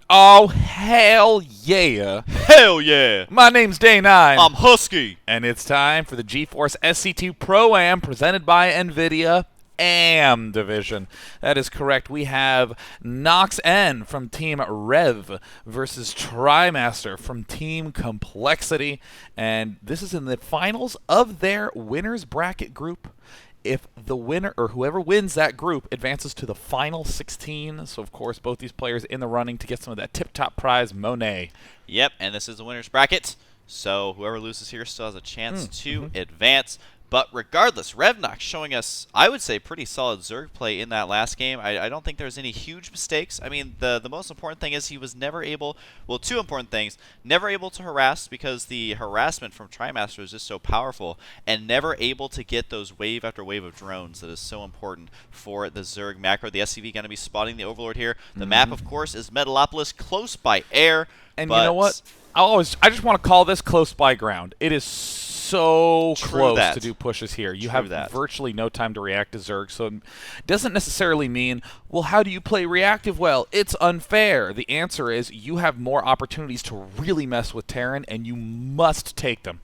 Oh, hell yeah. Hell yeah! My name's Day9. I'm Husky. And it's time for the GeForce SC2 Pro-Am presented by NVIDIA AM Division. That is correct. We have REVnoxn from Team Rev versus Trimaster from Team Complexity. And this is in the finals of their winners bracket group. If the winner or whoever wins that group advances to the final 16, so of course both these players in the running to get some of that tip-top prize, Monet. Yep, and this is the winner's bracket, so whoever loses here still has a chance to advance. But regardless, REVnoxn showing us, I would say, pretty solid Zerg play in that last game. I don't think there was any huge mistakes. I mean, the most important thing is he was never able, well, two important things, never able to harass because the harassment from Trimaster is just so powerful, and never able to get those wave after wave of drones that is so important for the Zerg macro. The SCV going to be spotting the Overlord here. The map, of course, is Metalopolis, close by air. And you know what? I just want to call this close by ground. It is so close to do pushes here. You have virtually no time to react to Zerg, so it doesn't necessarily mean, well, how do you play reactive well? It's unfair. The answer is you have more opportunities to really mess with Terran, and you must take them.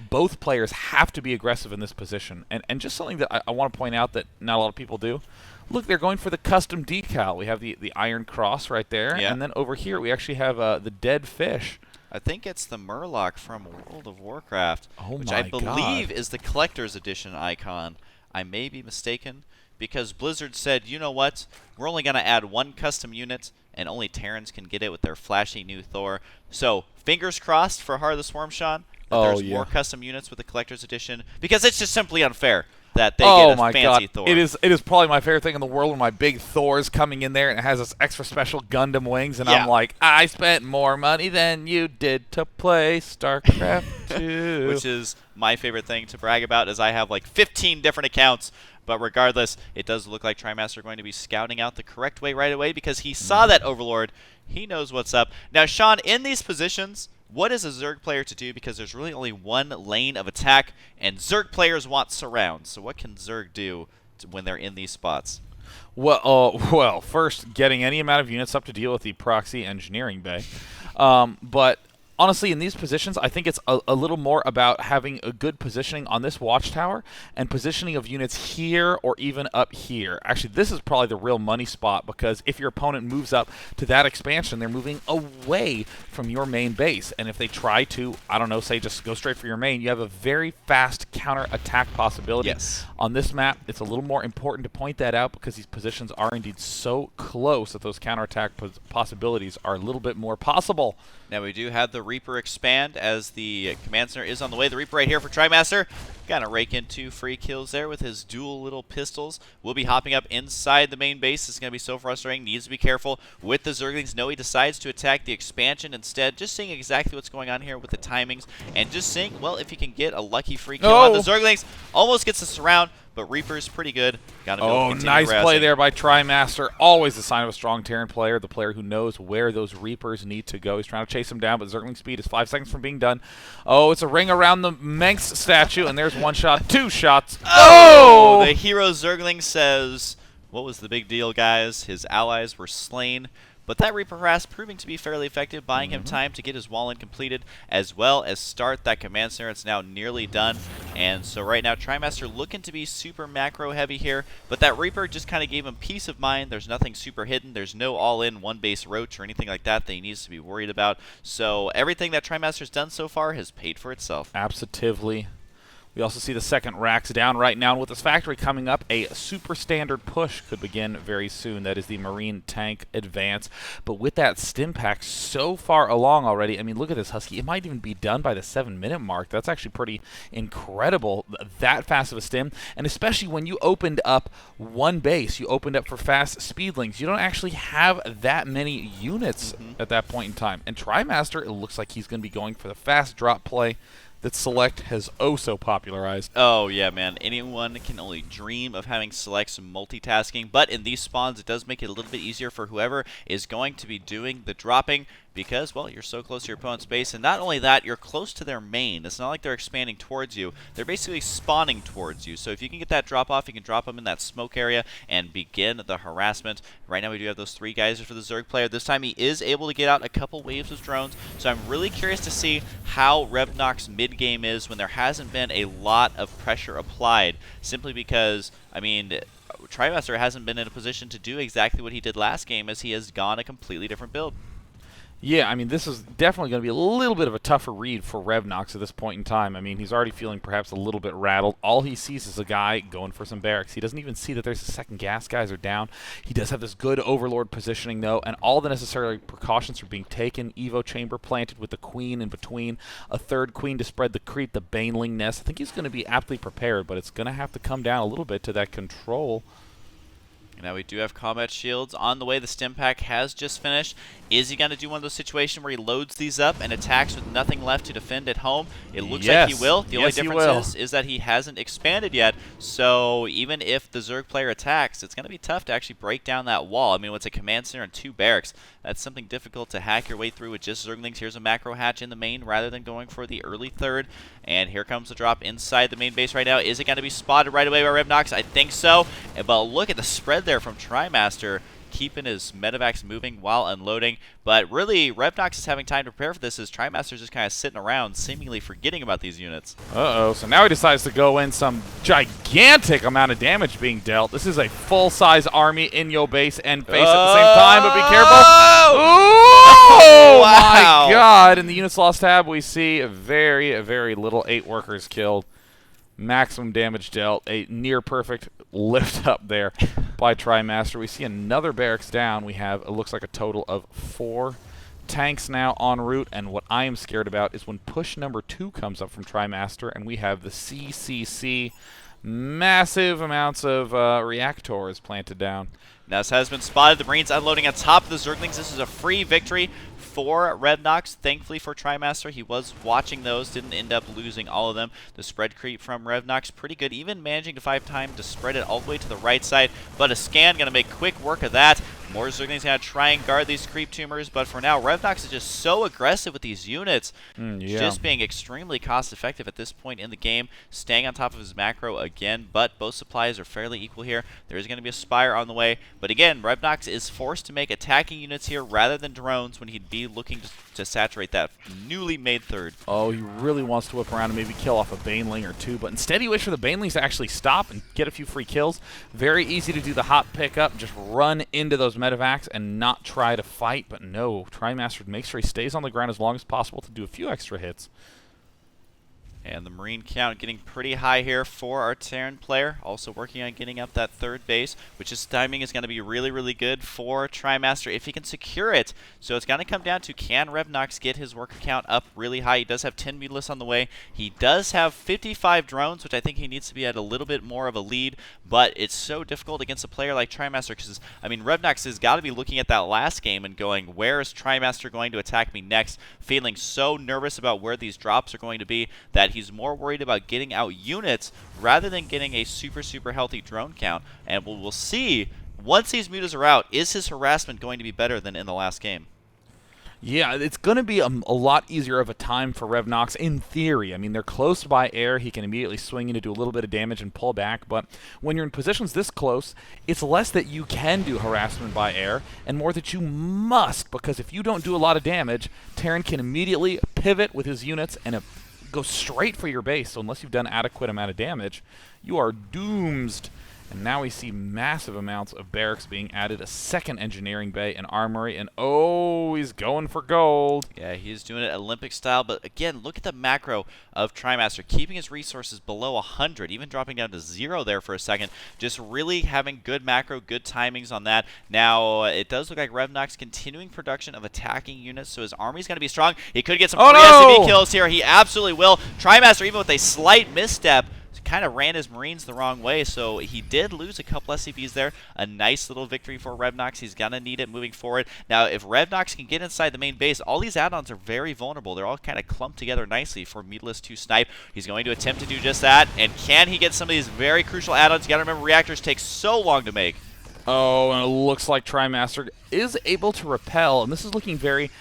Both players have to be aggressive in this position. And just something that I want to point out that not a lot of people do. Look, they're going for the custom decal. We have the Iron Cross right there, and then over here we actually have the dead fish. I think it's the Murloc from World of Warcraft, which my I believe is the Collector's Edition icon. I may be mistaken, because Blizzard said, you know what, we're only going to add one custom unit, and only Terrans can get it with their flashy new Thor. So, fingers crossed for Heart of the Swarm, Sean, that there's more custom units with the Collector's Edition, because it's just simply unfair that they get a fancy Thor. It is probably my favorite thing in the world when my big Thor's coming in there and it has this extra special Gundam wings, and I'm like, I spent more money than you did to play Starcraft 2. Which is my favorite thing to brag about, is I have like 15 different accounts. But regardless, it does look like Trimaster are going to be scouting out the correct way right away because he saw that Overlord. He knows what's up. Now, Sean, in these positions, what is a Zerg player to do? Because there's really only one lane of attack, and Zerg players want surrounds. So what can Zerg do when they're in these spots? Well, first, getting any amount of units up to deal with the proxy engineering bay. But honestly, in these positions, I think it's a little more about having a good positioning on this watchtower and positioning of units here or even up here. Actually, this is probably the real money spot, because if your opponent moves up to that expansion, they're moving away from your main base. And if they try to, I don't know, say just go straight for your main, you have a very fast counter-attack possibility. Yes. On this map, it's a little more important to point that out because these positions are indeed so close that those counterattack possibilities are a little bit more possible. Now we do have the Reaper expand as the Command Center is on the way. The Reaper right here for Trimaster. Gonna rake in 2 free kills there with his dual little pistols. Will be hopping up inside the main base. It's gonna be so frustrating. Needs to be careful with the Zerglings. No, he decides to attack the expansion instead. Just seeing exactly what's going on here with the timings. And just seeing, well, if he can get a lucky free kill on the Zerglings. Almost gets the surround. But Reaper's pretty good. Nice play there by Trimaster. Always a sign of a strong Terran player, the player who knows where those Reapers need to go. He's trying to chase them down, but Zergling speed is 5 seconds from being done. Oh, it's a ring around the Menx statue, and there's 1 shot, 2 shots. Oh! The hero Zergling says, what was the big deal, guys? His allies were slain. But that Reaper harass proving to be fairly effective, buying him time to get his wall in completed, as well as start that Command Center. It's now nearly done. And so right now, Trimaster looking to be super macro heavy here, but that Reaper just kind of gave him peace of mind. There's nothing super hidden. There's no all-in one-base roach or anything like that he needs to be worried about. So everything that Trimaster's done so far has paid for itself. Absolutely. We also see the second racks down right now, and with this factory coming up, a super standard push could begin very soon. That is the Marine Tank Advance. But with that stim pack so far along already, I mean, look at this, Husky. It might even be done by the 7-minute mark. That's actually pretty incredible, that fast of a stim. And especially when you opened up one base, you opened up for fast speedlings. You don't actually have that many units at that point in time. And Trimaster, it looks like he's going to be going for the fast drop play that Select has so popularized. Oh, yeah, man. Anyone can only dream of having Select some multitasking, but in these spawns, it does make it a little bit easier for whoever is going to be doing the dropping. because, well, you're so close to your opponent's base, and not only that, you're close to their main. It's not like they're expanding towards you. They're basically spawning towards you. So if you can get that drop off, you can drop them in that smoke area and begin the harassment. Right now we do have those 3 geysers for the Zerg player. This time he is able to get out a couple waves of drones, so I'm really curious to see how REVnoxn mid-game is when there hasn't been a lot of pressure applied, simply because, I mean, Trimaster hasn't been in a position to do exactly what he did last game, as he has gone a completely different build. Yeah, I mean, this is definitely going to be a little bit of a tougher read for REVnoxn at this point in time. I mean, he's already feeling perhaps a little bit rattled. All he sees is a guy going for some barracks. He doesn't even see that there's a second gas guys are down. He does have this good Overlord positioning, though, and all the necessary precautions are being taken. Evo chamber planted with the queen in between, a third queen to spread the creep, the Baneling nest. I think he's going to be aptly prepared, but it's going to have to come down a little bit to that control. Now we do have combat shields on the way. The stim pack has just finished. Is he going to do one of those situations where he loads these up and attacks with nothing left to defend at home? It looks like he will. The only difference is that he hasn't expanded yet. So even if the Zerg player attacks, it's going to be tough to actually break down that wall. I mean, it's a command center and 2 barracks. That's something difficult to hack your way through with just Zerglings. Here's a macro hatch in the main rather than going for the early third. And here comes the drop inside the main base right now. Is it going to be spotted right away by REVnoxn? I think so. But look at the spread there from Trimaster, keeping his medevacs moving while unloading. But really, REVnoxn is having time to prepare for this, as Trimaster's just kind of sitting around, seemingly forgetting about these units. Uh-oh, so now he decides to go in. Some gigantic amount of damage being dealt. This is a full-size army in your base and face at the same time, but be careful. Oh, wow. My God. In the units lost tab, we see very, very little 8 workers killed. Maximum damage dealt. A near-perfect lift up there by Trimaster. We see another barracks down. We have, it looks like, a total of 4 tanks now en route, and what I am scared about is when push number 2 comes up from Trimaster, and we have the CCC. Massive amounts of reactors planted down. Now this has been spotted. The Marines unloading on top of the Zerglings. This is a free victory for REVnoxn. Thankfully for Trimaster, he was watching those, didn't end up losing all of them. The spread creep from REVnoxn, pretty good, even managing to find time to spread it all the way to the right side. But a scan going to make quick work of that. More Zerglings going to try and guard these creep tumors, but for now, REVnoxn is just so aggressive with these units. Just being extremely cost-effective at this point in the game, staying on top of his macro again, but both supplies are fairly equal here. There is going to be a Spire on the way, but again, REVnoxn is forced to make attacking units here rather than drones when he'd be looking to saturate that newly made third. Oh, he really wants to whip around and maybe kill off a Baneling or 2, but instead he waits for the Banelings to actually stop and get a few free kills. Very easy to do the hot pickup, just run into those medevacs and not try to fight, but no, Trimaster makes sure he stays on the ground as long as possible to do a few extra hits. And the Marine count getting pretty high here for our Terran player. Also working on getting up that third base, which his timing is going to be really, really good for Trimaster if he can secure it. So it's going to come down to, can REVnoxn get his worker count up really high? He does have 10 Mutalisks on the way. He does have 55 drones, which I think he needs to be at a little bit more of a lead. But it's so difficult against a player like Trimaster because, I mean, REVnoxn has got to be looking at that last game and going, where is Trimaster going to attack me next? Feeling so nervous about where these drops are going to be that he's more worried about getting out units rather than getting a super, super healthy drone count. And we'll see, once these mutas are out, is his harassment going to be better than in the last game? Yeah, it's going to be a lot easier of a time for REVnoxn in theory. I mean, they're close by air. He can immediately swing in to do a little bit of damage and pull back. But when you're in positions this close, it's less that you can do harassment by air and more that you must, because if you don't do a lot of damage, Terran can immediately pivot with his units and go straight for your base. So unless you've done adequate amount of damage, you are doomed. And now we see massive amounts of barracks being added, a second engineering bay, an armory, and oh, he's going for gold. Yeah, he's doing it Olympic style, but again, look at the macro of Trimaster, keeping his resources below 100, even dropping down to 0 there for a second, just really having good macro, good timings on that. Now, it does look like REVnoxn continuing production of attacking units, so his army's going to be strong. He could get some SCV kills here. He absolutely will. Trimaster, even with a slight misstep, kind of ran his Marines the wrong way, so he did lose a couple SCVs there. A nice little victory for REVnoxn. He's going to need it moving forward. Now, if REVnoxn can get inside the main base, all these add-ons are very vulnerable. They're all kind of clumped together nicely for Mutalisks to snipe. He's going to attempt to do just that, and can he get some of these very crucial add-ons? You got to remember, reactors take so long to make. Oh, and it looks like Trimaster is able to repel, and this is looking very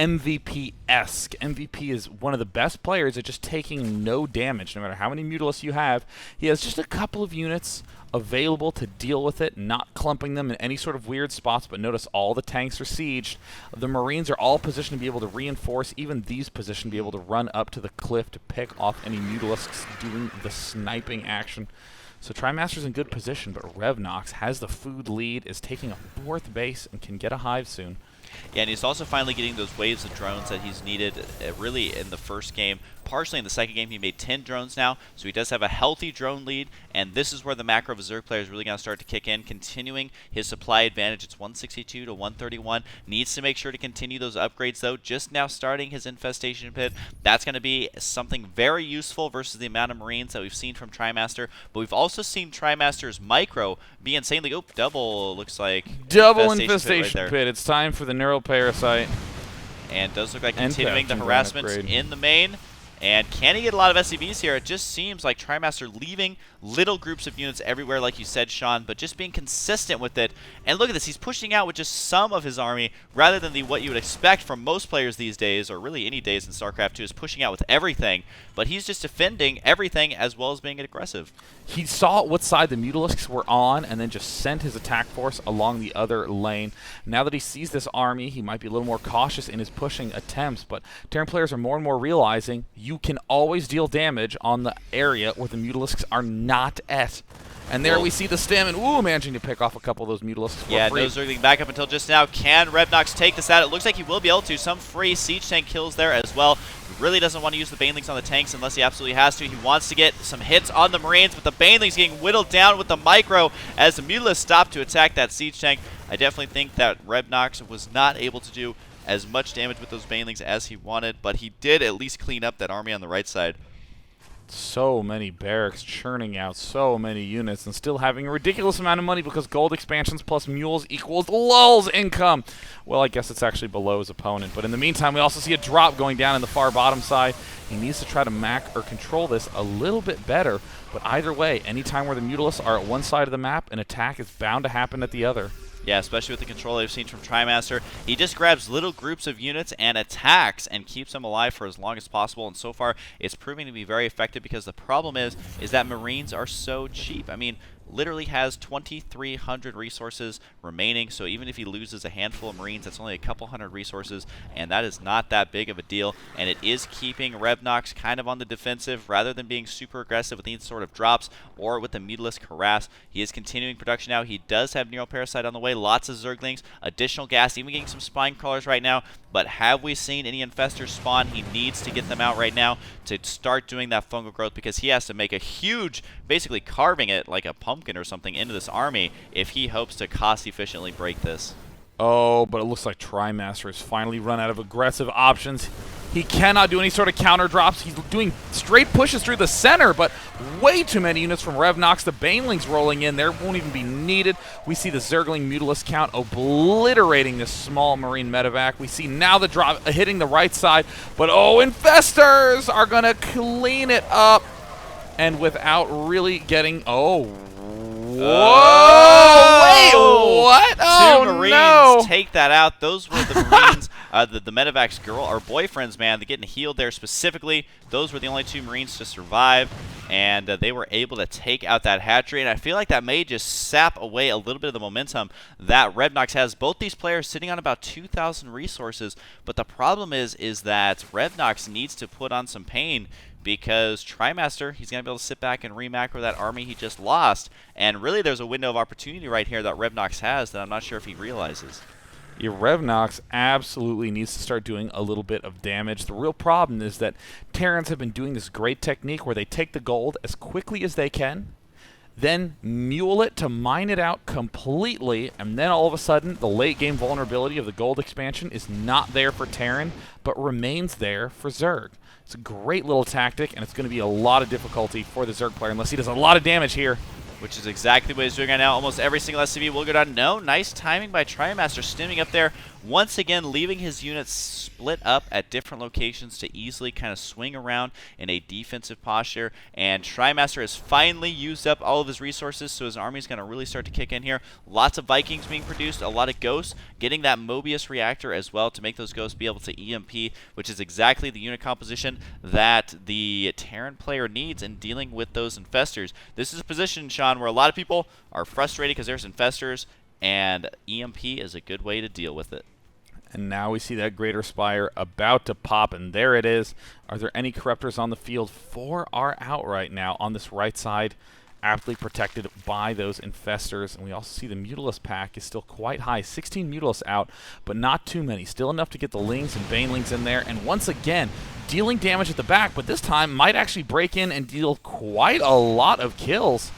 MVP-esque. MVP is one of the best players at just taking no damage, no matter how many Mutalisks you have. He has just a couple of units available to deal with it, not clumping them in any sort of weird spots, but notice all the tanks are sieged. The Marines are all positioned to be able to reinforce, even these positioned to be able to run up to the cliff to pick off any Mutalisks doing the sniping action. So Trimaster's in good position, but REVnoxn has the food lead, is taking a 4th base, and can get a hive soon. Yeah, and he's also finally getting those waves of drones that he's needed really in the first game. Partially in the second game, he made 10 drones now, so he does have a healthy drone lead, and this is where the macro of a Zerg player is really going to start to kick in, continuing his supply advantage. It's 162 to 131. Needs to make sure to continue those upgrades, though. Just now starting his infestation pit. That's going to be something very useful versus the amount of Marines that we've seen from Trimaster, but we've also seen Trimaster's micro be insanely... Oh, double, looks like. Double infestation pit. It's time for the neuroparasite. And does look like continuing the harassment in the main. And can he get a lot of SCVs here? It just seems like Trimaster leaving little groups of units everywhere, like you said, Sean, but just being consistent with it. And look at this. He's pushing out with just some of his army, rather than what you would expect from most players these days, or really any days in StarCraft 2, is pushing out with everything. But he's just defending everything as well as being aggressive. He saw what side the Mutalisks were on and then just sent his attack force along the other lane. Now that he sees this army, he might be a little more cautious in his pushing attempts, but Terran players are more and more realizing you can always deal damage on the area where the Mutalisks are not at. And there we see the stem, and ooh, managing to pick off a couple of those Mutalisks. Yeah, no Zergling back up until just now. Can REVnoxn take this out? It looks like he will be able to. Some free siege tank kills there as well. He really doesn't want to use the Banelings on the tanks unless he absolutely has to. He wants to get some hits on the Marines, but the Banelings getting whittled down with the micro as the Mutalisks stop to attack that siege tank. I definitely think that REVnoxn was not able to do as much damage with those Banelings as he wanted, but he did at least clean up that army on the right side. So many barracks churning out so many units and still having a ridiculous amount of money because gold expansions plus mules equals lul's income. Well, I guess it's actually below his opponent. But in the meantime, we also see a drop going down in the far bottom side. He needs to try to mac or control this a little bit better. But either way, anytime where the Mutalisks are at one side of the map, an attack is bound to happen at the other. Yeah, especially with the control they've seen from Trimaster. He just grabs little groups of units and attacks and keeps them alive for as long as possible. And so far, it's proving to be very effective because the problem is that Marines are so cheap. I mean, literally has 2,300 resources remaining, so even if he loses a handful of Marines, that's only a couple hundred resources, and that is not that big of a deal, and it is keeping REVnoxn kind of on the defensive rather than being super aggressive with these sort of drops or with the Mutalisk harass. He is continuing production now. He does have Neuroparasite on the way, lots of Zerglings, additional gas, even getting some Spine Crawlers right now, but have we seen any Infestors spawn? He needs to get them out right now to start doing that fungal growth because he has to make a huge, basically carving it like a pumpkin or something into this army if he hopes to cost-efficiently break this. Oh, but it looks like Trimaster has finally run out of aggressive options. He cannot do any sort of counter drops. He's doing straight pushes through the center, but way too many units from REVnoxn. The Banelings rolling in there won't even be needed. We see the Zergling Mutalisk count obliterating this small Marine medevac. We see now the drop hitting the right side, but oh, Infestors are going to clean it up. And without really getting... Oh, whoa! Wait, what? Oh, Two Marines no! Take that out. Those were the Marines, the medevac's girl, or boyfriends, man. They're getting healed there specifically. Those were the only two Marines to survive, and they were able to take out that hatchery. And I feel like that may just sap away a little bit of the momentum that REVnoxn has. Both these players sitting on about 2,000 resources, but the problem is that REVnoxn needs to put on some pain because Trimaster, he's going to be able to sit back and remacro that army he just lost. And really, there's a window of opportunity right here that REVnoxn has that I'm not sure if he realizes. Yeah, REVnoxn absolutely needs to start doing a little bit of damage. The real problem is that Terrans have been doing this great technique where they take the gold as quickly as they can, then mule it to mine it out completely, and then all of a sudden the late game vulnerability of the gold expansion is not there for Terran, but remains there for Zerg. It's a great little tactic, and it's going to be a lot of difficulty for the Zerg player unless he does a lot of damage here. Which is exactly what he's doing right now. Almost every single SCV will go down. No, nice timing by Trimaster, stemming up there once again leaving his units split up at different locations to easily kind of swing around in a defensive posture. And Trimaster has finally used up all of his resources, so his army is going to really start to kick in here. Lots of Vikings being produced, a lot of Ghosts, getting that Mobius reactor as well to make those Ghosts be able to EMP, which is exactly the unit composition that the Terran player needs in dealing with those infestors. This is a position, Sean, where a lot of people are frustrated because there's infestors, and EMP is a good way to deal with it. And now we see that Greater Spire about to pop, and there it is. Are there any Corruptors on the field? 4 are out right now on this right side, aptly protected by those infestors. And we also see the Mutalisk pack is still quite high. 16 Mutalisks out, but not too many. Still enough to get the Lings and Banelings in there. And once again, dealing damage at the back, but this time might actually break in and deal quite a lot of kills.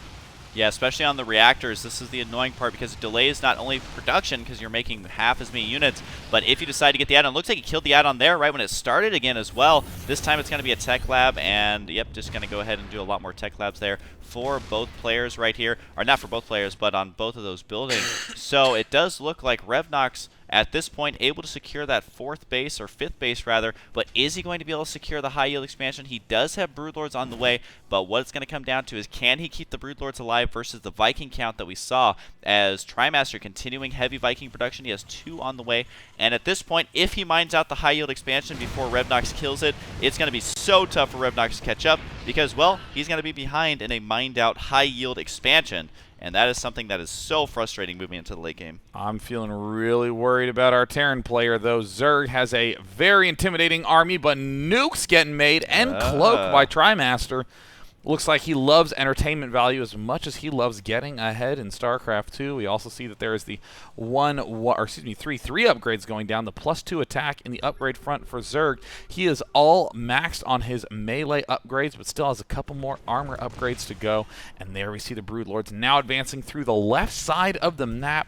Yeah, especially on the reactors. This is the annoying part because it delays not only production because you're making half as many units, but if you decide to get the add-on, looks like he killed the add-on there right when it started again as well. This time it's going to be a tech lab, and yep, just going to go ahead and do a lot more tech labs there for both players right here. Or not for both players, but on both of those buildings. So it does look like REVnoxn at this point able to secure that 4th base, or 5th base rather, but is he going to be able to secure the high yield expansion? He does have Broodlords on the way, but what it's going to come down to is can he keep the Broodlords alive versus the Viking count that we saw as Trimaster continuing heavy Viking production. He has 2 on the way, and at this point, if he mines out the high yield expansion before REVnoxn kills it, it's going to be so tough for REVnoxn to catch up because, well, he's going to be behind in a mined out high yield expansion. And that is something that is so frustrating moving into the late game. I'm feeling really worried about our Terran player, though. Zerg has a very intimidating army, but nukes getting made and cloaked by Trimaster. Looks like he loves entertainment value as much as he loves getting ahead in Starcraft 2. We also see that there is the 3 upgrades going down, the +2 attack in the upgrade front for Zerg. He is all maxed on his melee upgrades, but still has a couple more armor upgrades to go. And there we see the Broodlords now advancing through the left side of the map.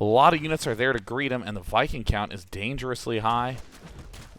A lot of units are there to greet him, and the Viking count is dangerously high.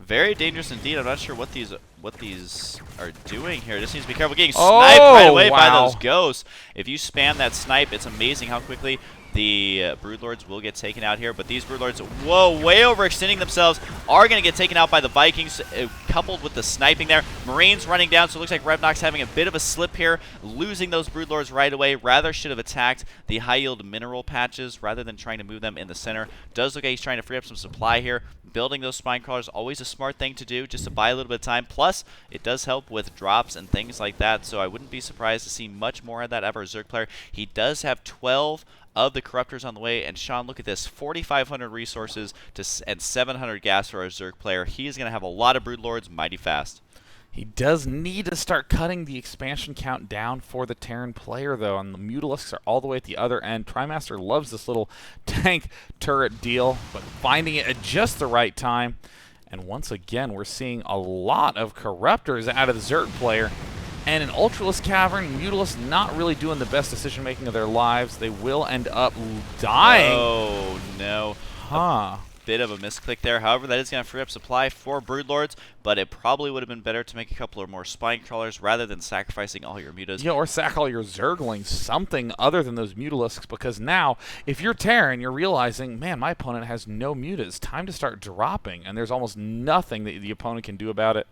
Very dangerous indeed. I'm not sure what these are doing here. Just needs to be careful getting sniped right away by those Ghosts. If you spam that snipe, it's amazing how quickly the Broodlords will get taken out here. But these Broodlords, whoa, way overextending themselves, are going to get taken out by the Vikings, coupled with the sniping there. Marines running down, so it looks like REVnoxn having a bit of a slip here, losing those Broodlords right away. Rather should have attacked the high-yield mineral patches rather than trying to move them in the center. Does look like he's trying to free up some supply here. Building those spine crawlers, always a smart thing to do, just to buy a little bit of time. Plus, it does help with drops and things like that, so I wouldn't be surprised to see much more of that out of our Zerg player. He does have 12 of the Corruptors on the way, and Sean, look at this, 4,500 resources and 700 gas for our Zerg player. He is going to have a lot of Broodlords mighty fast. He does need to start cutting the expansion count down for the Terran player, though, and the Mutalisks are all the way at the other end. Trimaster loves this little tank turret deal, but finding it at just the right time. And once again, we're seeing a lot of Corruptors out of the Zerg player. And in Ultralisk Cavern, Mutalisks not really doing the best decision-making of their lives. They will end up dying. Oh, no. Huh. Bit of a misclick there. However, that is going to free up supply for Broodlords, but it probably would have been better to make a couple of more spine crawlers rather than sacrificing all your mutas. Yeah, or sack all your Zerglings, something other than those Mutalisks, because now, if you're Terran, you're realizing, man, my opponent has no mutas. Time to start dropping, and there's almost nothing that the opponent can do about it.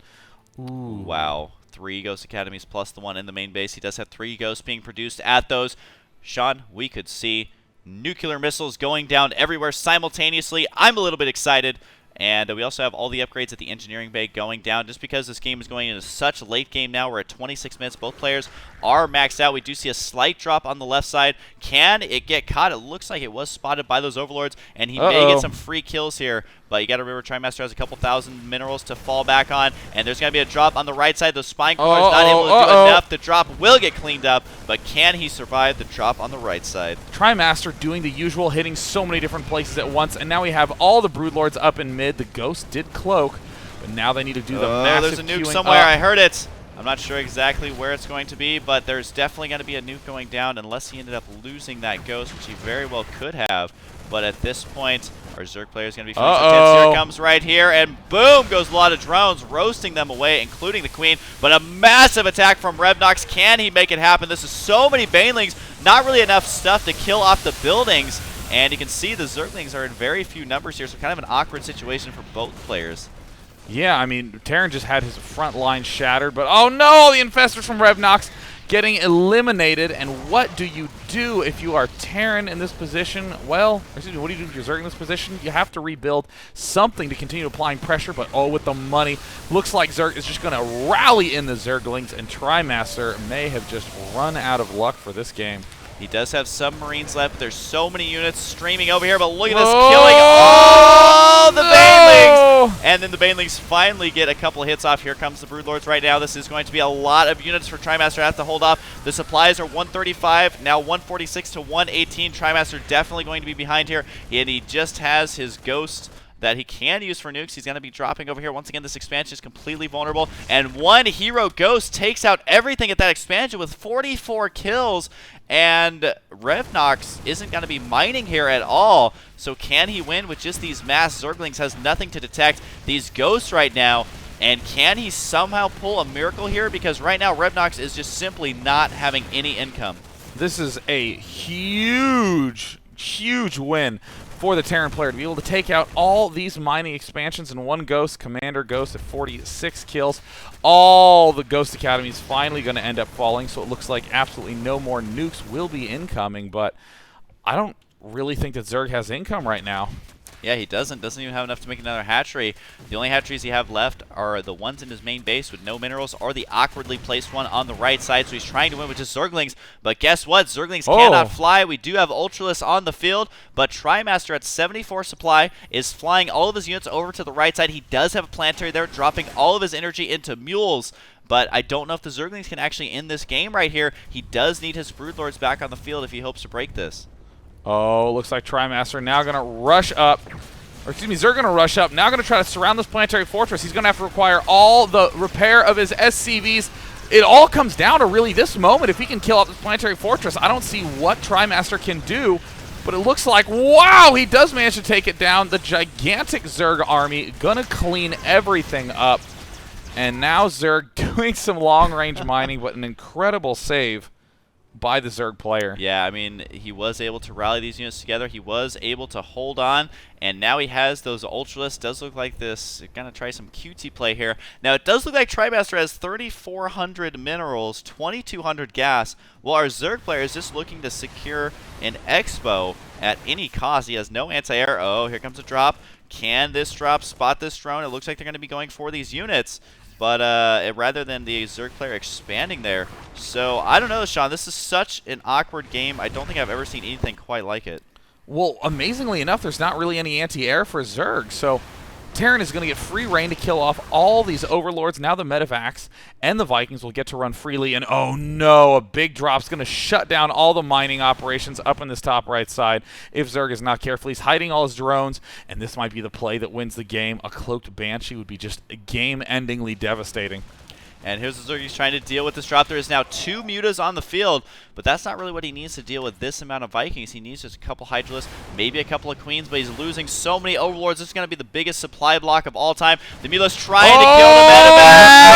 Ooh. Wow. 3 Ghost Academies plus the one in the main base. He does have 3 Ghosts being produced at those. Sean, we could see nuclear missiles going down everywhere simultaneously. I'm a little bit excited. And we also have all the upgrades at the engineering bay going down just because this game is going into such a late game now. We're at 26 minutes. Both players are maxed out. We do see a slight drop on the left side. Can it get caught? It looks like it was spotted by those overlords, and he may get some free kills here. But you got to remember, Trimaster has a couple thousand minerals to fall back on, and there's going to be a drop on the right side. The spine crawler is not able to do enough. The drop will get cleaned up, but can he survive the drop on the right side? Trimaster doing the usual, hitting so many different places at once, and now we have all the Broodlords up in mid. The Ghost did cloak, but now they need to do the massive there's a nuke queuing somewhere. up. I heard it. I'm not sure exactly where it's going to be, but there's definitely going to be a nuke going down unless he ended up losing that Ghost, which he very well could have. But at this point, our Zerg player is going to be feeling some tense. Here it comes right here, and boom goes a lot of drones, roasting them away, including the Queen. But a massive attack from REVnoxn. Can he make it happen? This is so many Banelings, not really enough stuff to kill off the buildings. And you can see the Zerglings are in very few numbers here, so kind of an awkward situation for both players. Yeah, I mean, Terran just had his front line shattered, but oh no, the Infestors from REVnoxn getting eliminated. And what do you do if you are Terran in this position? Well, excuse me, what do you do if you're Zerg in this position? You have to rebuild something to continue applying pressure, but oh, with the money, looks like Zerg is just going to rally in the Zerglings, and Trimaster may have just run out of luck for this game. He does have some Marines left, but there's so many units streaming over here, but look at this, killing all the Banelings! And then the Banelings finally get a couple of hits off. Here comes the Broodlords right now. This is going to be a lot of units for Trimaster to have to hold off. The supplies are 135, now 146 to 118. Trimaster definitely going to be behind here, and he just has his Ghost that he can use for nukes. He's going to be dropping over here. Once again, this expansion is completely vulnerable, and one hero Ghost takes out everything at that expansion with 44 kills, and REVnoxn isn't going to be mining here at all. So can he win with just these mass Zerglings? Has nothing to detect these Ghosts right now, and can he somehow pull a miracle here? Because right now REVnoxn is just simply not having any income. This is a huge win for the Terran player to be able to take out all these mining expansions in one Ghost. Commander Ghost at 46 kills. All the Ghost Academies finally going to end up falling, so it looks like absolutely no more nukes will be incoming, but I don't really think that Zerg has income right now. Yeah, he doesn't even have enough to make another hatchery. The only hatcheries he have left are the ones in his main base with no minerals, or the awkwardly placed one on the right side, so he's trying to win with just Zerglings. But guess what? Zerglings cannot fly. We do have Ultralisk on the field, but Trimaster at 74 supply is flying all of his units over to the right side. He does have a planetary there, dropping all of his energy into mules. But I don't know if the Zerglings can actually end this game right here. He does need his Broodlords back on the field if he hopes to break this. Oh, looks like Trimaster now going to rush up. Or excuse me, Zerg going to rush up. Now going to try to surround this planetary fortress. He's going to have to require all the repair of his SCVs. It all comes down to really this moment. If he can kill out this planetary fortress, I don't see what Trimaster can do. But it looks like, wow, he does manage to take it down. The gigantic Zerg army going to clean everything up. And now Zerg doing some long-range mining, but an incredible save by the Zerg player. Yeah, I mean, he was able to rally these units together. He was able to hold on, and now he has those Ultralisks. Does look like this. Gonna try some QT play here. Now, it does look like Trimaster has 3,400 minerals, 2,200 gas, while our Zerg player is just looking to secure an Expo at any cost. He has no anti-air. Oh, here comes a drop. Can this drop spot this drone? It looks like they're going to be going for these units. But rather than the Zerg player expanding there. So, I don't know, Sean. This is such an awkward game. I don't think I've ever seen anything quite like it. Well, amazingly enough, there's not really any anti-air for Zerg. So, Terran is going to get free reign to kill off all these Overlords. Now the Medivacs and the Vikings will get to run freely. And oh no, a big drop's going to shut down all the mining operations up in this top right side. If Zerg is not careful, he's hiding all his drones. And this might be the play that wins the game. A cloaked Banshee would be just game-endingly devastating. And here's the Zerg. He's trying to deal with this drop. There is now 2 mutas on the field, but that's not really what he needs to deal with this amount of Vikings. He needs just a couple Hydralisks, maybe a couple of Queens, but he's losing so many Overlords. This is going to be the biggest supply block of all time. The Mula's trying to kill the Medivac.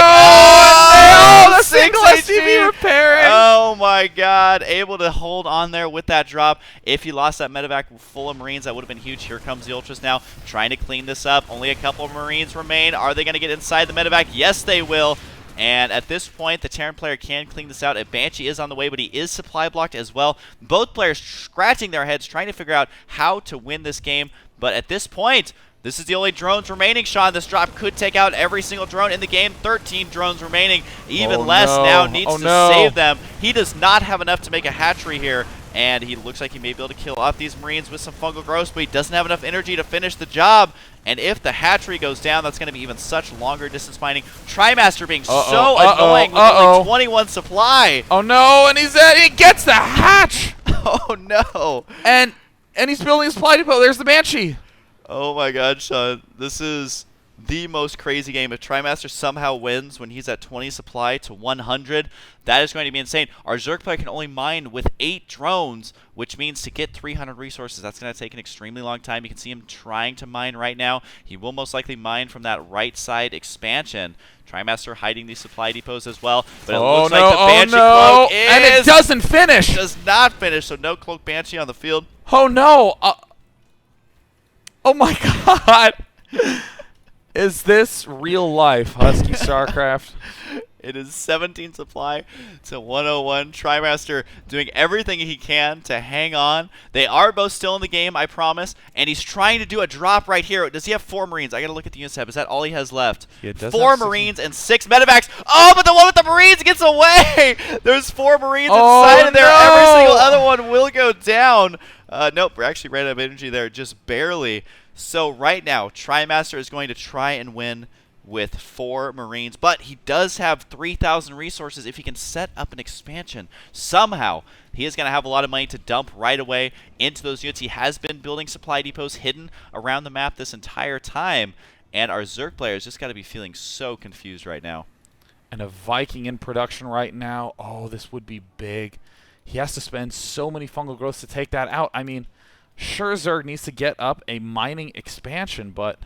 Oh, the single SCV repairing. Oh my god. Able to hold on there with that drop. If he lost that Medivac full of Marines, that would have been huge. Here comes the Ultras now, trying to clean this up. Only a couple of Marines remain. Are they going to get inside the Medivac? Yes, they will. And at this point, the Terran player can clean this out. A Banshee is on the way, but he is supply blocked as well. Both players scratching their heads, trying to figure out how to win this game. But at this point, this is the only drones remaining, Sean. This drop could take out every single drone in the game. 13 drones remaining. Even less now needs to save them. He does not have enough to make a hatchery here. And he looks like he may be able to kill off these Marines with some fungal growth, but he doesn't have enough energy to finish the job. And if the hatchery goes down, that's going to be even such longer distance mining. Trimaster being so annoying with only 21 supply. Oh no, and he gets the hatch. Oh no. And he's building his supply depot. There's the Banshee. Oh my god, Sean. This is the most crazy game. If Trimaster somehow wins when he's at 20 supply to 100, that is going to be insane. Our Zerg player can only mine with 8 drones, which means to get 300 resources, that's going to take an extremely long time. You can see him trying to mine right now. He will most likely mine from that right side expansion. Trimaster hiding these supply depots as well, but it looks like the Banshee cloak is... And it doesn't finish! Does not finish, so no cloak Banshee on the field. Oh no! Oh my god! Is this real life, Husky Starcraft? It is 17 supply to 101. Trimaster doing everything he can to hang on. They are both still in the game, I promise. And he's trying to do a drop right here. Does he have 4 Marines? I got to look at the unit tab. Is that all he has left? Yeah, it does 4 Marines and 6 medevacs. Oh, but the one with the Marines gets away. There's 4 Marines inside of there. No. Every single other one will go down. Nope, we're actually ran out of energy there, just barely. So right now, Trimaster is going to try and win with 4 Marines, but he does have 3,000 resources. If he can set up an expansion somehow, he is going to have a lot of money to dump right away into those units. He has been building supply depots hidden around the map this entire time, and our Zerg players just got to be feeling so confused right now. And a Viking in production right now. Oh, this would be big. He has to spend so many fungal growths to take that out. I mean, sure, Zerg needs to get up a mining expansion, but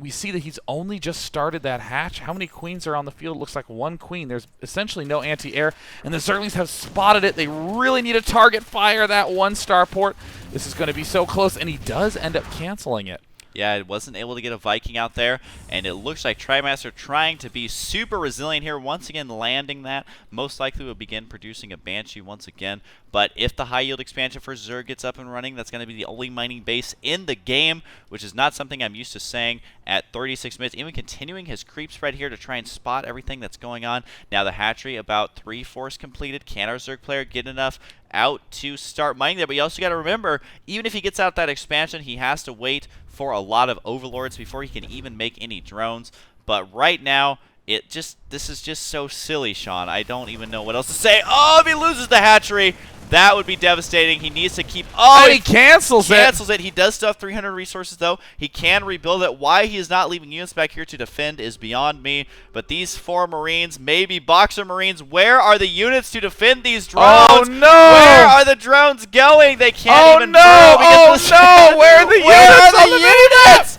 we see that he's only just started that hatch. How many queens are on the field? It looks like 1 queen. There's essentially no anti-air, and the Zerglings have spotted it. They really need to target fire that 1 starport. This is going to be so close, and he does end up canceling it. Yeah, it wasn't able to get a Viking out there, and it looks like Trimaster trying to be super resilient here, once again landing that. Most likely will begin producing a Banshee once again, but if the high yield expansion for Zerg gets up and running, that's going to be the only mining base in the game, which is not something I'm used to saying at 36 minutes. Even continuing his creep spread here to try and spot everything that's going on. Now the hatchery about 3/4 completed. Can our Zerg player get enough out to start mining there? But you also got to remember, even if he gets out that expansion, he has to wait for a lot of overlords before he can even make any drones. But right now, this is just so silly, Sean. I don't even know what else to say. Oh, if he loses the hatchery, that would be devastating. He needs to keep... Oh, and he cancels it. He does still have 300 resources, though. He can rebuild it. Why he is not leaving units back here to defend is beyond me. But these 4 Marines, maybe Boxer Marines, where are the units to defend these drones? Oh, no! Where are the drones going? They can't even... Oh, no! Where are the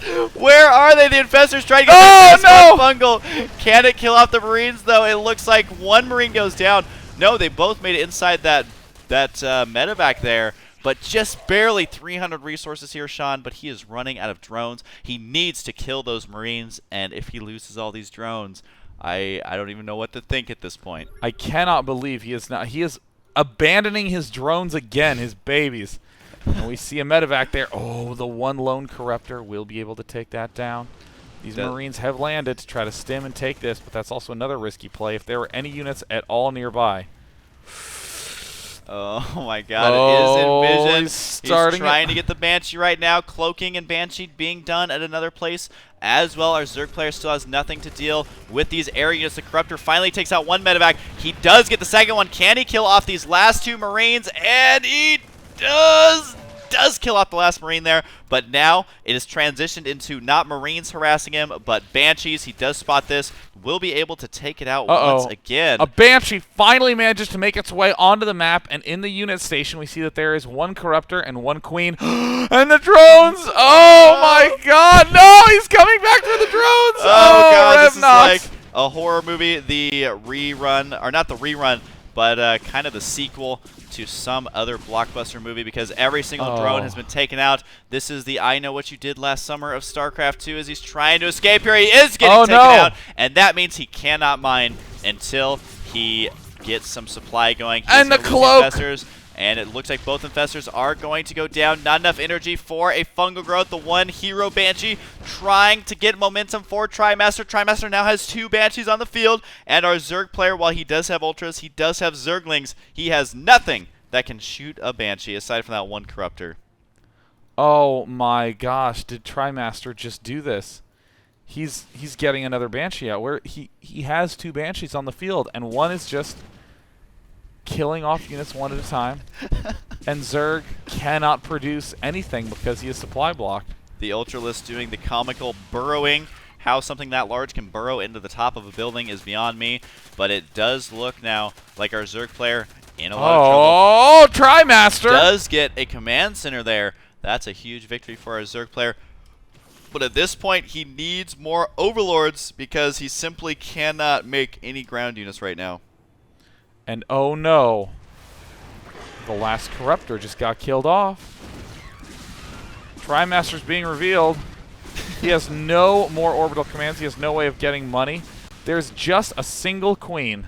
units? Where are they? The Infestors trying to get fungal. Can it kill off the Marines, though? It looks like 1 Marine goes down. No, they both made it inside that medevac there, but just barely 300 resources here, Sean, but he is running out of drones. He needs to kill those Marines, and if he loses all these drones, I don't even know what to think at this point. I cannot believe he is abandoning his drones again, his babies. And we see a medevac there. Oh, the 1 lone corruptor will be able to take that down. These Marines have landed to try to stem and take this, but that's also another risky play if there were any units at all nearby. Oh my god, it is Envision. He's trying to get the Banshee right now. Cloaking and Banshee being done at another place as well. Our Zerg player still has nothing to deal with these air units. The Corruptor finally takes out 1 medevac. He does get the second one. Can he kill off these last 2 Marines? And he does kill off the last Marine there, but now it is transitioned into not Marines harassing him, but Banshees. He does spot this, will be able to take it out once again. A Banshee finally manages to make its way onto the map, and in the unit station we see that there is 1 Corruptor and 1 Queen. And the drones! Oh my god, no! He's coming back for the drones! Oh god, this is REVnoxn. like a horror movie. The rerun, or not the rerun, but kind of the sequel to some other blockbuster movie, because every single drone has been taken out. This is the I Know What You Did Last Summer of Starcraft 2 as he's trying to escape here. He is getting taken out, and that means he cannot mine until he gets some supply going. And the cloak! And it looks like both Infestors are going to go down. Not enough energy for a fungal growth. The 1 hero Banshee trying to get momentum for Trimaster. Trimaster now has 2 Banshees on the field. And our Zerg player, while he does have Ultras, he does have Zerglings. He has nothing that can shoot a Banshee aside from that 1 Corruptor. Oh my gosh, did Trimaster just do this? He's getting another Banshee out. Where he has 2 Banshees on the field, and 1 is just killing off units 1 at a time. And Zerg cannot produce anything because he is supply blocked. The Ultralisk doing the comical burrowing. How something that large can burrow into the top of a building is beyond me, but it does look now like our Zerg player in a lot of trouble. Oh, Trimaster! Does get a command center there. That's a huge victory for our Zerg player. But at this point, he needs more Overlords because he simply cannot make any ground units right now. And oh no, the last Corruptor just got killed off. Trimaster's being revealed. He has no more orbital commands. He has no way of getting money. There's just a single queen.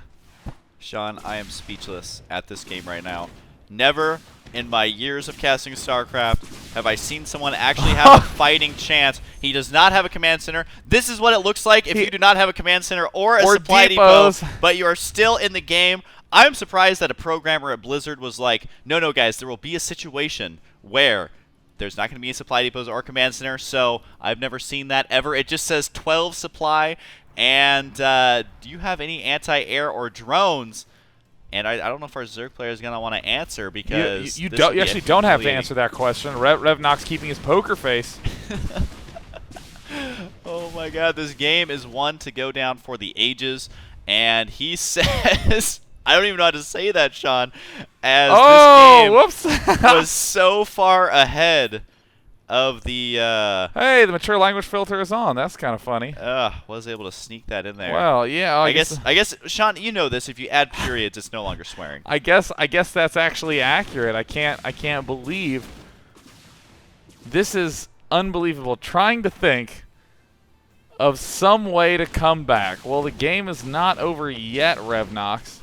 Sean, I am speechless at this game right now. Never in my years of casting StarCraft have I seen someone actually have a fighting chance. He does not have a command center. This is what it looks like if you do not have a command center or a supply depot, but you are still in the game. I'm surprised that a programmer at Blizzard was like, no, guys, there will be a situation where there's not going to be any supply depots or command center, so I've never seen that ever. It just says 12 supply. And do you have any anti-air or drones? And I don't know if our Zerg player is going to want to answer because you actually don't have to answer that question. REVnoxn keeping his poker face. Oh my God, this game is one to go down for the ages. And he says, I don't even know how to say that, Sean, as this game was so far ahead of the hey, the mature language filter is on. That's kind of funny. Was able to sneak that in there. Well, yeah. I guess Sean, you know this. If you add periods, it's no longer swearing. I guess that's actually accurate. I can't believe this is unbelievable. Trying to think of some way to come back. Well, the game is not over yet, REVnoxn.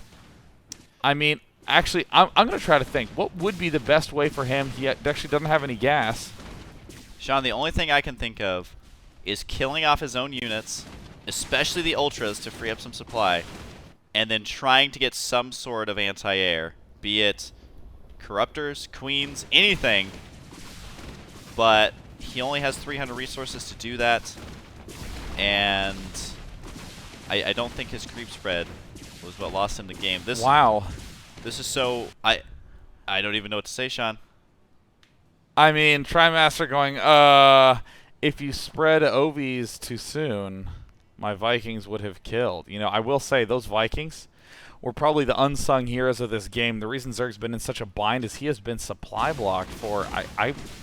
I mean, actually, I'm going to try to think. What would be the best way for him? He actually doesn't have any gas. Sean, the only thing I can think of is killing off his own units, especially the Ultras, to free up some supply, and then trying to get some sort of anti-air, be it Corruptors, Queens, anything. But he only has 300 resources to do that, and I don't think his creep spread was what lost him the game. Wow. This is so... I don't even know what to say, Sean. I mean, Trimaster going, if you spread OVs too soon, my Vikings would have killed. You know, I will say those Vikings were probably the unsung heroes of this game. The reason Zerg's been in such a bind is he has been supply blocked for,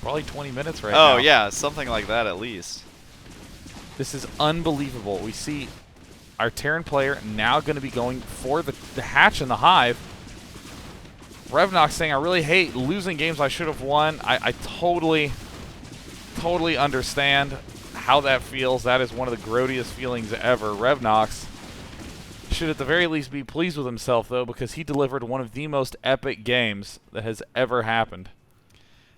probably 20 minutes right now. Oh, yeah, something like that at least. This is unbelievable. We see our Terran player now going to be going for the hatch in the hive. REVnoxn saying, I really hate losing games I should have won. I totally understand how that feels. That is one of the grodiest feelings ever. REVnoxn should at the very least be pleased with himself, though, because he delivered one of the most epic games that has ever happened.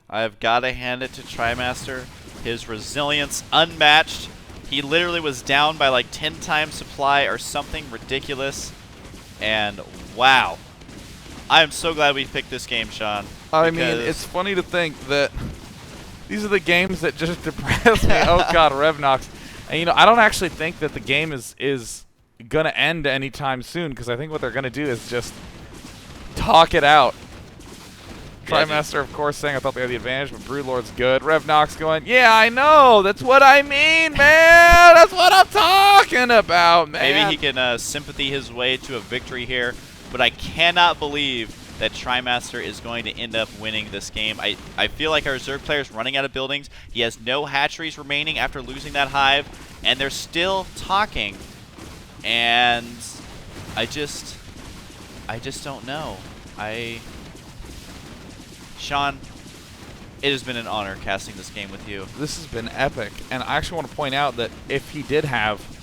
I've got to hand it to Trimaster. His resilience unmatched. He literally was down by like 10 times supply or something ridiculous. And wow. I am so glad we picked this game, Sean. I mean, it's funny to think that these are the games that just depress me. Oh, God, REVnoxn. And, you know, I don't actually think that the game is going to end anytime soon, because I think what they're going to do is just talk it out. Trimaster, of course, saying I thought they had the advantage, but Broodlord's good. REVnoxn going, yeah, I know. That's what I mean, man. That's what I'm talking about, man. Maybe he can sympathy his way to a victory here. But I cannot believe that Trimaster is going to end up winning this game. I feel like our Zerg player is running out of buildings. He has no hatcheries remaining after losing that hive. And they're still talking. And I just don't know. Sean, it has been an honor casting this game with you. This has been epic. And I actually want to point out that if he did have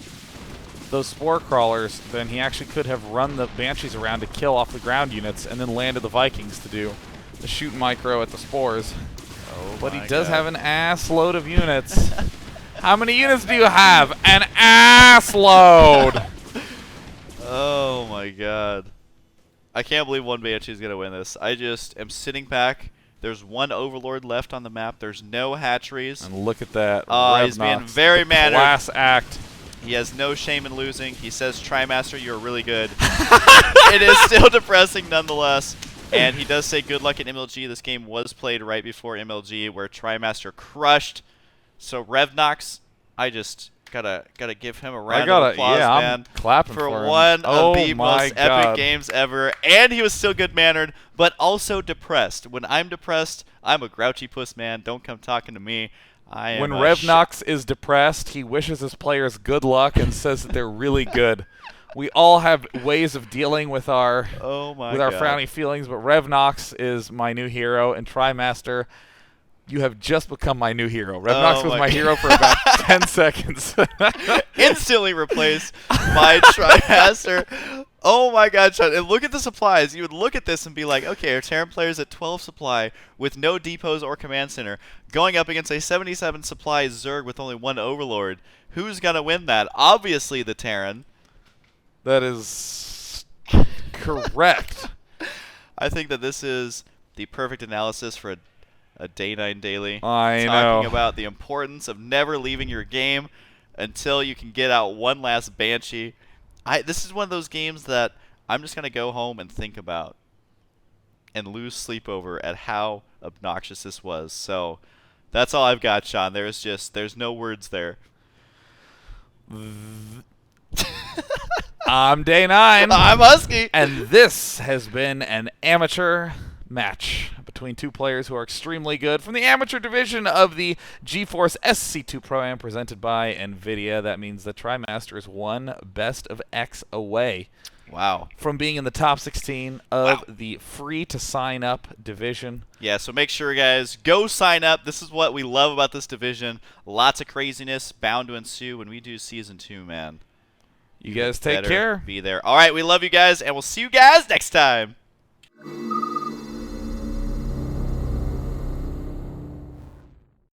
those spore crawlers, then he actually could have run the Banshees around to kill off the ground units and then landed the Vikings to do the shoot micro at the spores. Oh, but he does have an ass load of units. How many units do you have? An ass load! Oh my God. I can't believe one Banshee is going to win this. I just am sitting back. There's one Overlord left on the map. There's no hatcheries. And look at that. He's being very mannered. Class act. He has no shame in losing. He says, Trimaster, you're really good. It is still depressing nonetheless. And he does say good luck at MLG. This game was played right before MLG, where Trimaster crushed So REVnoxn, I just gotta give him a round of applause, yeah, man, I'm clapping for for one him. of Oh the my most God. epic games ever. And he was still good-mannered, but also depressed. When I'm depressed, I'm a grouchy puss, man. Don't come talking to me. I am When a REVnoxn is depressed, he wishes his players good luck and says that they're really good. We all have ways of dealing with our Oh my with our God. frowny feelings, but REVnoxn is my new hero, and Trimaster, you have just become my new hero. REVnoxn Oh was my my hero for about 10 seconds. Instantly replaced by Trimaster. Oh my God, Sean. And look at the supplies. You would look at this and be like, okay, our Terran players at 12 supply with no depots or command center going up against a 77 supply Zerg with only one Overlord. Who's going to win that? Obviously the Terran. That is correct. I think that this is the perfect analysis for a day 9 daily. I Talking know. about the importance of never leaving your game until you can get out one last Banshee. This is one of those games that I'm just going to go home and think about and lose sleep over at how obnoxious this was. So that's all I've got, Sean. There's no words there. I'm day 9. I'm Husky. And this has been an amateur match between two players who are extremely good from the amateur division of the GeForce SC2 Pro-Am presented by NVIDIA. That means that Trimaster is one best of X away Wow. from being in the top 16 of Wow. the free-to-sign-up division. Yeah, so make sure, guys, go sign up. This is what we love about this division. Lots of craziness bound to ensue when we do Season 2, man. You guys take better care. Be there. All right, we love you guys, and we'll see you guys next time.